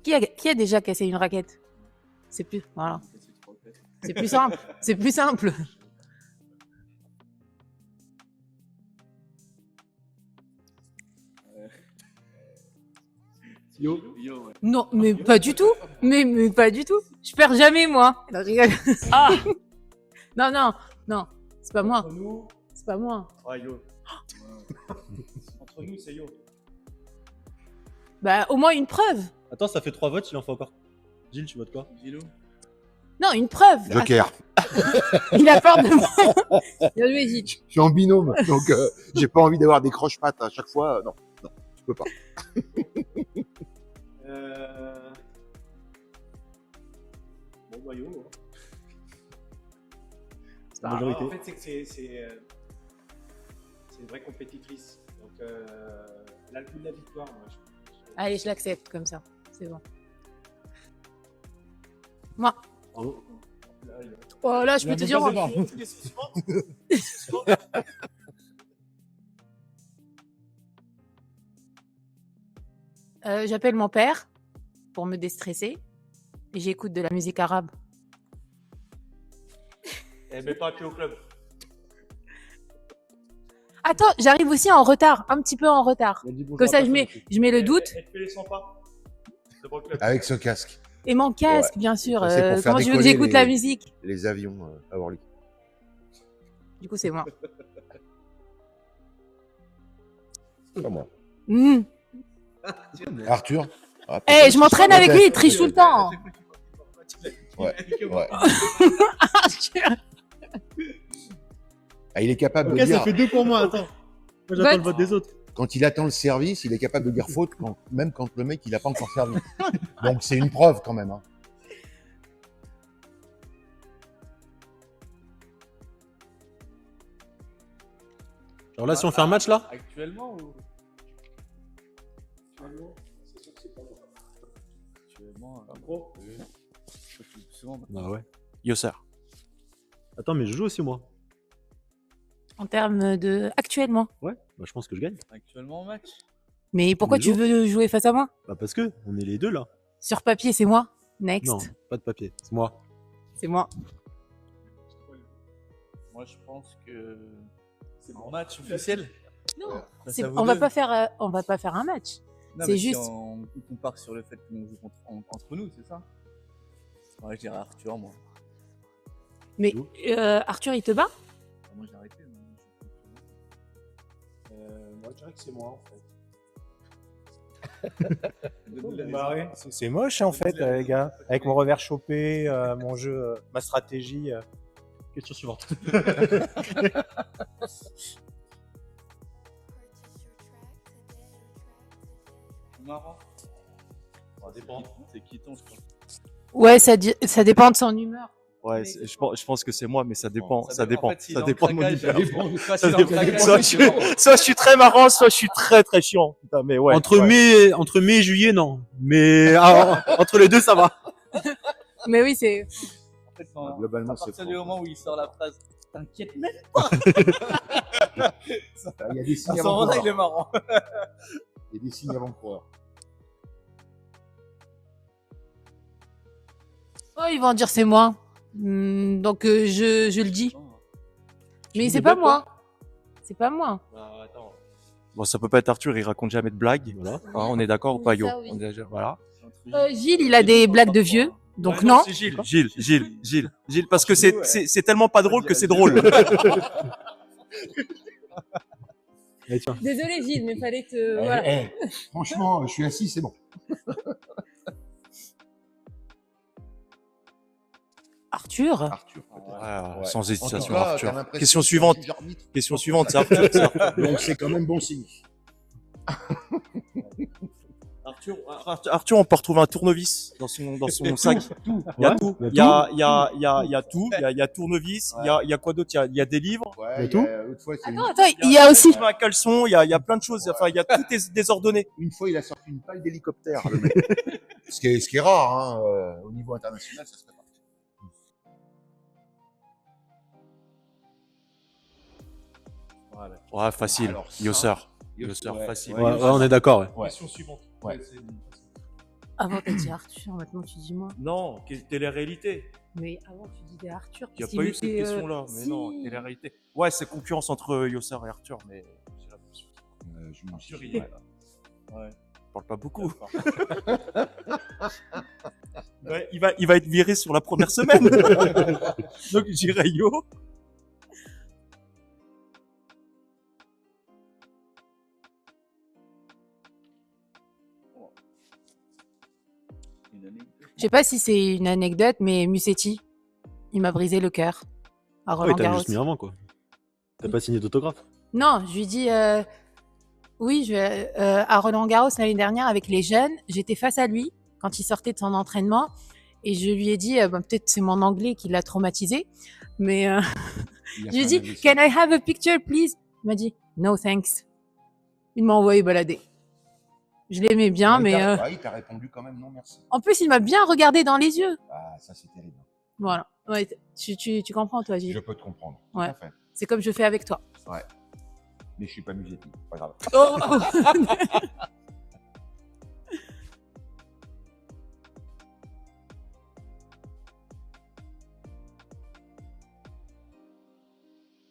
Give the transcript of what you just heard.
Qui a déjà cassé une raquette? C'est plus, voilà. C'est plus simple. C'est plus simple. Yo. Ouais. Non, mais pas du tout. Mais pas du tout. Je perds jamais, moi. Non, je rigole. Ah Non. C'est pas moi. Entre nous, C'est pas moi. ah, yo. Entre nous, c'est yo. Bah, au moins une preuve. Attends, ça fait 3 votes, il en faut encore. Gilles, tu votes quoi? Gilou. Non, une preuve. Joker. Il a peur de moi. Bien joué, Gilles. Je suis en binôme, donc j'ai pas envie d'avoir des croche-pattes à chaque fois. Non, je peux pas. Bon, bah, yo. Hein. C'est la majorité. En fait, c'est que c'est une vraie compétitrice. Donc, elle a le goût de la victoire. Moi, Allez, je l'accepte comme ça. C'est bon. Moi. Bravo. Oh là, je peux te dire. J'appelle mon père pour me déstresser et j'écoute de la musique arabe. Elle met pas pied au club. Attends, j'arrive aussi en retard, un petit peu en retard. Comme ça, je mets le doute. Elle te fait les 100 pas. C'est bon, club. Avec ce casque, Et mon casque, bien sûr. Ça, c'est pour faire Comment je veux que décoller j'écoute la musique? les avions à Orly. Du coup, c'est moi. Pas moi. Mmh. Arthur. Ah, Eh, je m'entraîne avec lui, il triche tout le temps. Ouais. Ah, il est capable Ok, de dire, ça fait 2 pour moi, attends. Moi, j'attends Vote. le vote des autres. quand il attend le service, il est capable de dire faute, même quand le mec il a pas encore servi. Donc c'est une preuve quand même. Hein. Alors là, si on fait un match là? Actuellement ou C'est sûr que c'est pas moi. actuellement En gros, souvent. Bah ouais. Yo, sir. Attends, mais je joue aussi moi. En termes de. Actuellement. Ouais, bah je pense que je gagne. Actuellement en match. Mais pourquoi Les tu autres veux jouer face à moi? Bah parce que on est les deux là. Sur papier, c'est moi. Next. Non, pas de papier, c'est moi. C'est moi. Moi, je pense que c'est mon match officiel. Non, Face c'est- à vous on va deux. pas faire un match. Non, c'est mais juste- Si on compare sur le fait qu'on joue entre nous, c'est ça? Ouais, je dirais Arthur, moi. Mais Arthur, il te bat? Moi, j'ai arrêté. moi, je dirais que c'est moi en fait. C'est moche en fait, les gars. Avec mon revers chopé, mon jeu, ma stratégie. Question suivante. Marrant. Ça dépend. C'est Kiton, je crois. Ouais, ça dépend de son humeur. Ouais, je pense que c'est moi, mais ça dépend. Ça dépend. En fait, s'il Ça est en dépend de mon craquage, humeur. soit Ça s'il est en dépend. craquage, Soit je suis très marrant, soit je suis très très chiant. Putain, mais ouais. Entre mai et juillet, non. Mais entre les deux, ça va. Mais oui, c'est. En fait, quand, Globalement, à c'est partir faux. du moment où il sort la phrase « T'inquiète même Il y a des signes à ce moment-là, il est avant-coureurs. marrant. Il y a des signes avant-coureurs. Oh, ils vont dire c'est moi. Donc je le dis. Mais c'est pas moi. C'est pas moi. Bon, ça peut pas être Arthur, il raconte jamais de blagues. Voilà. Hein, on est d'accord ou pas, Yo? Ça, oui. On est déjà- Voilà. Gilles, il a des blagues de vieux. Donc Ouais, non. c'est Gilles, parce que c'est tellement pas drôle que c'est drôle. Allez, tiens. Désolé Gilles, mais fallait te. Eh, Voilà. franchement, je suis assis, c'est bon. Arthur. Arthur, peut-être. Ouais, sans hésitation, En tout cas, Arthur. t'as l'impression Question que suivante. c'est plusieurs mythes. Question suivante, c'est Arthur. c'est Arthur. Donc c'est quand même bon signe. Arthur, on peut retrouver un tournevis dans son sac. Il y a tout. Il y a tout. Il y a tournevis. Il y a quoi d'autre? Il y a des livres. Ouais, tout l'autre fois, Attends, il y a aussi. Un caleçon. Il y a plein de choses. Enfin, il y a tout est désordonné. une fois, il a sorti une palle d'hélicoptère, le mec. ce qui est rare, hein, au niveau international, ça se fait pas. Ouais, facile. Alors ça, Yossar. Yossar, Yossar, facile. Ouais, on est d'accord. Ouais. Ouais. Question suivante. Ouais. Avant, t'as dit Arthur, maintenant tu dis moi. Non, télé-réalité. Mais avant, tu disais Arthur. Il n'y a parce pas qu'il eu cette était, question-là. Mais si. non, télé-réalité. Ouais, c'est concurrence entre Yossar et Arthur, mais j'ai l'impression. Je me Arthur, suis il parle pas beaucoup. Ouais, il va être viré sur la première semaine. Donc j'irai Yo. Une année. Je sais pas si c'est une anecdote, mais Musetti, il m'a brisé le cœur à Ah oui, Roland t'as Garros. juste mis avant, quoi. T'as pas signé d'autographe. Non, je lui dis oui, à Roland Garros l'année dernière avec les jeunes, j'étais face à lui quand il sortait de son entraînement et je lui ai dit peut-être c'est mon anglais qui l'a traumatisé, mais Il a je lui ai fait un dit AVC. Can I have a picture please? Il m'a dit No thanks. Il m'a envoyé balader. Je l'aimais bien, Ouais, mais il t'a répondu quand même non merci. en plus il m'a bien regardé dans les yeux. Ah, ça c'est terrible. Voilà. Ouais, tu comprends toi, Gilles. Je peux te comprendre. Tout Ouais. à fait. C'est comme je fais avec toi. Ouais. Mais je suis pas Musetti. Pas grave. Oh